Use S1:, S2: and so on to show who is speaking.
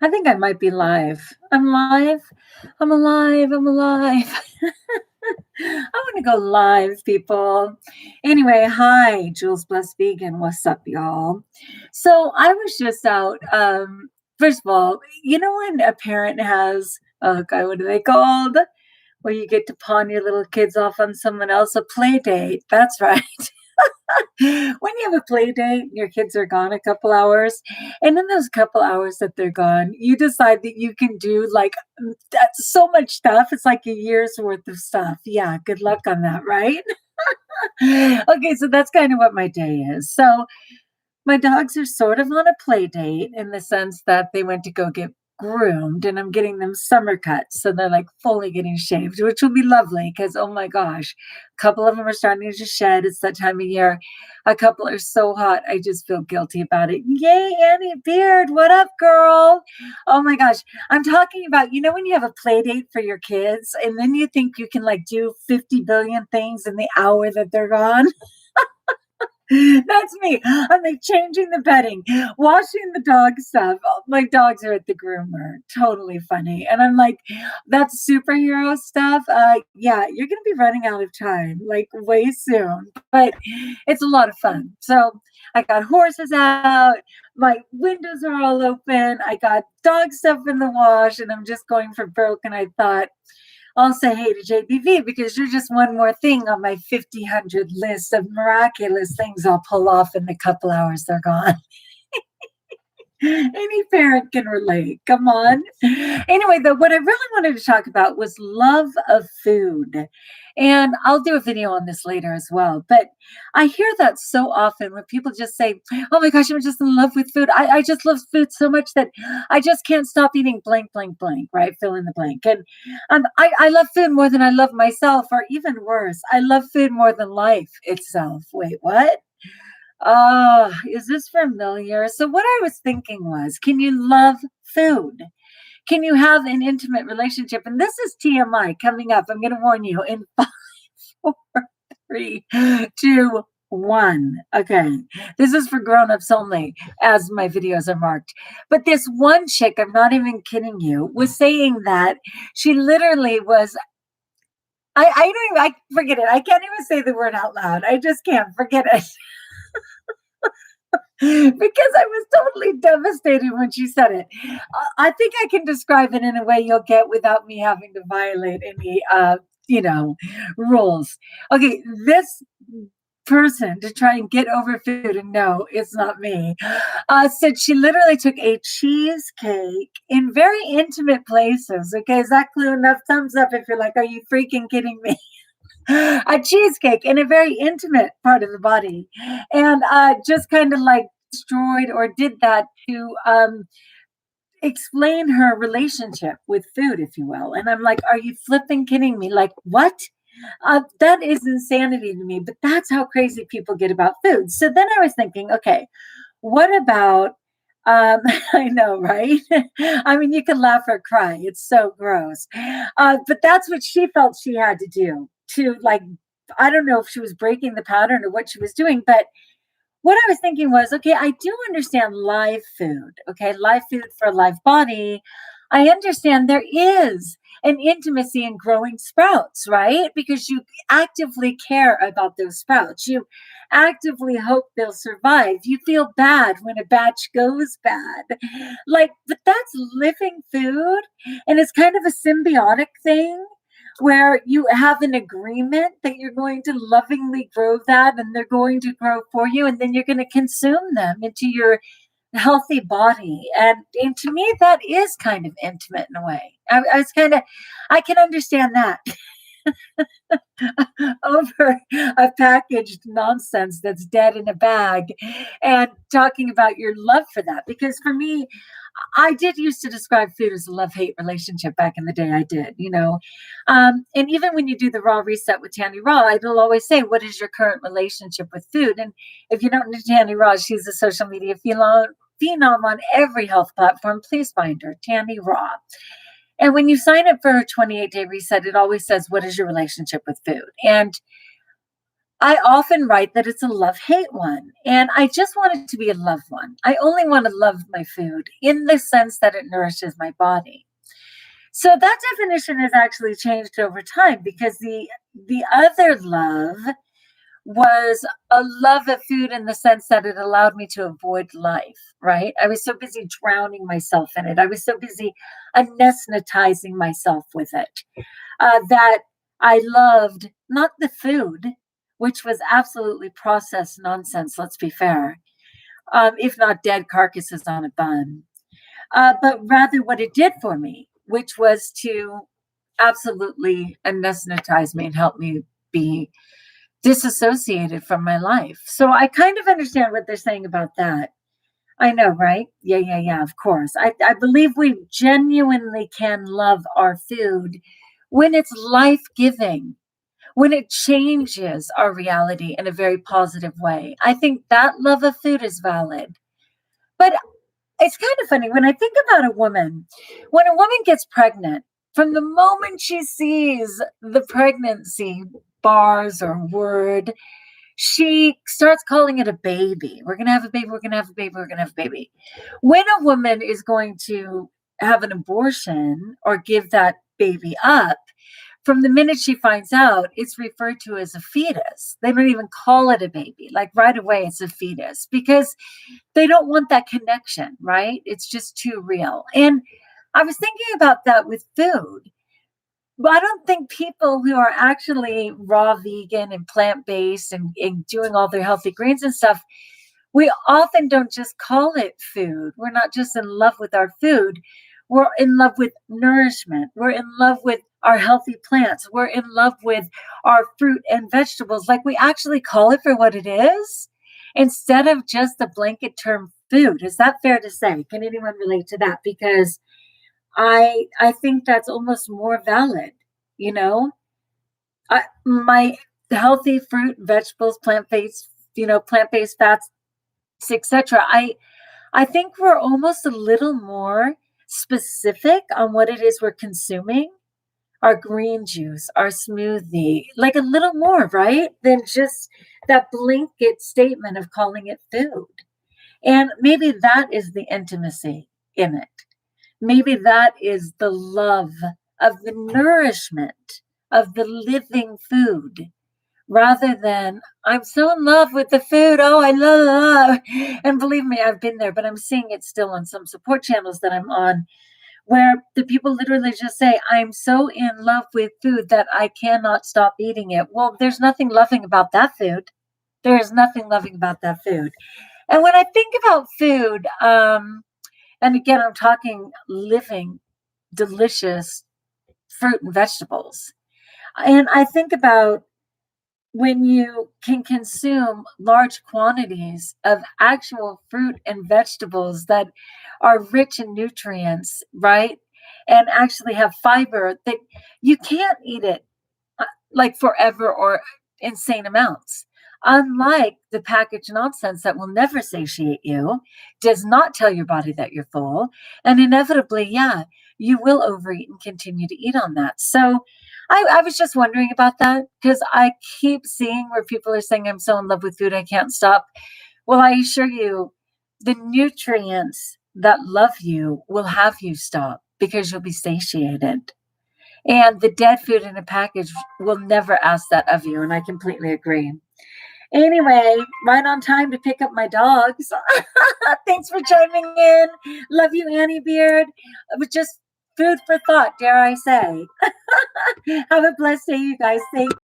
S1: I think I might be live. I'm live. I'm alive. I'm alive. I want to go live, people. Anyway, hi, Jules Bless Vegan. What's up, y'all? So I was just out. First of all, you know when a parent has, oh God, what are they called? Where you get to pawn your little kids off on someone else, a play date. That's right. When you have a play date, your kids are gone a couple hours, and in those couple hours that they're gone, you decide that you can do like that's so much stuff. It's like a year's worth of stuff. Yeah, good luck on that, right? Okay, so that's kind of what my day is. So my dogs are sort of on a play date in the sense that they went to go get groomed and I'm getting them summer cuts. So they're like fully getting shaved, which will be lovely because, oh my gosh, a couple of them are starting to shed. It's that time of year. A couple are so hot. I just feel guilty about it. Yay, Annie Beard. What up, girl? Oh my gosh. I'm talking about, when you have a play date for your kids and then you think you can like do 50 billion things in the hour that they're gone. That's me. I'm like changing the bedding, washing the dog stuff. Oh, my dogs are at the groomer. Totally funny. And I'm like, that's superhero stuff. Yeah, you're going to be running out of time like way soon, but it's a lot of fun. So I got horses out. My windows are all open. I got dog stuff in the wash and I'm just going for broke. And I thought, I'll say hey to JBV because you're just one more thing on my 50 list of miraculous things I'll pull off in the couple hours they're gone. Any parent can relate. Come on. Anyway, though, what I really wanted to talk about was love of food. And I'll do a video on this later as well. But I hear that so often when people just say, oh my gosh, I'm just in love with food. I just love food so much that I just can't stop eating blank, blank, blank, right? Fill in the blank. And I love food more than I love myself, or even worse, I love food more than life itself. Wait, what? Oh, is this familiar? So, what I was thinking was, can you love food? Can you have an intimate relationship? And this is TMI coming up. I'm going to warn you in five, four, three, two, one. Okay. This is for grown-ups only, as my videos are marked. But this one chick, I'm not even kidding you, was saying that she literally was. I don't even, I forget it. I can't even say the word out loud. I just can't forget it. Because I was totally devastated when she said it. I think I can describe it in a way you'll get without me having to violate any, you know, rules. Okay, this person to try and get over food and no, it's not me. Said she literally took a cheesecake in very intimate places. Okay, is that clue enough? Thumbs up if you're like, are you freaking kidding me? A cheesecake in a very intimate part of the body, and just kind of like destroyed or did that to explain her relationship with food, if you will. And I'm like, are you flipping kidding me? Like, what? That is insanity to me, but that's how crazy people get about food. So then I was thinking, okay, what about I know, right? I mean, you can laugh or cry. It's so gross. But that's what she felt she had to do to like, I don't know if she was breaking the pattern or what she was doing, but what I was thinking was, okay, I do understand live food. Okay, live food for a live body. I understand there is an intimacy in growing sprouts, right? Because you actively care about those sprouts. You actively hope they'll survive. You feel bad when a batch goes bad. Like, but that's living food. And it's kind of a symbiotic thing where you have an agreement that you're going to lovingly grow that and they're going to grow for you and then you're going to consume them into your healthy body. And to me, that is kind of intimate in a way. I was kind of, I can understand that over a packaged nonsense that's dead in a bag and talking about your love for that. Because for me, I did used to describe food as a love hate relationship back in the day. I did, you know. And even when you do the raw reset with Tanny Raw, I will always say, what is your current relationship with food? And if you don't know Tanny Raw, she's a social media phenom on every health platform. Please find her, Tanny Raw. And when you sign up for her 28-day reset, it always says, what is your relationship with food? And I often write that it's a love-hate one, and I just want it to be a love one. I only want to love my food in the sense that it nourishes my body. So that definition has actually changed over time because the other love was a love of food in the sense that it allowed me to avoid life, right? I was so busy drowning myself in it. I was so busy anesthetizing myself with it that I loved not the food, which was absolutely processed nonsense, let's be fair, if not dead carcasses on a bun, but rather what it did for me, which was to absolutely anesthetize me and help me be disassociated from my life. So I kind of understand what they're saying about that. I know, right? Yeah, yeah, yeah, of course. I believe we genuinely can love our food when it's life giving, when it changes our reality in a very positive way. I think that love of food is valid. But it's kind of funny when I think about a woman, when a woman gets pregnant, from the moment she sees the pregnancy bars or word, she starts calling it a baby. We're going to have a baby. We're going to have a baby. We're going to have a baby. When a woman is going to have an abortion or give that baby up, from the minute she finds out, it's referred to as a fetus. They don't even call it a baby. Like right away, it's a fetus because they don't want that connection, right? It's just too real. And I was thinking about that with food. Well, I don't think people who are actually raw vegan and plant based and doing all their healthy greens and stuff, we often don't just call it food. We're not just in love with our food. We're in love with nourishment. We're in love with our healthy plants. We're in love with our fruit and vegetables. Like we actually call it for what it is instead of just the blanket term food. Is that fair to say? Can anyone relate to that? Because I think that's almost more valid, you know? My healthy fruit, vegetables, plant-based, plant-based fats, etc. I think we're almost a little more specific on what it is we're consuming. Our green juice, our smoothie, like a little more, right? Than just that blanket statement of calling it food. And maybe that is the intimacy in it. Maybe that is the love of the nourishment of the living food rather than I'm so in love with the food. Oh, I love. And believe me, I've been there, but I'm seeing it still on some support channels that I'm on where the people literally just say, I'm so in love with food that I cannot stop eating it. Well, there's nothing loving about that food. There is nothing loving about that food. And when I think about food, and again, I'm talking living, delicious fruit and vegetables. And I think about when you can consume large quantities of actual fruit and vegetables that are rich in nutrients, right? And actually have fiber that you can't eat it like forever or insane amounts. Unlike the packaged nonsense that will never satiate you, does not tell your body that you're full, and inevitably, yeah, you will overeat and continue to eat on that. So I was just wondering about that because I keep seeing where people are saying, I'm so in love with food, I can't stop. Well, I assure you, the nutrients that love you will have you stop because you'll be satiated. And the dead food in a package will never ask that of you. And I completely agree. Anyway, right on time to pick up my dogs. Thanks for chiming in. Love you, Annie Beard. It was just food for thought, dare I say. Have a blessed day, you guys. Thank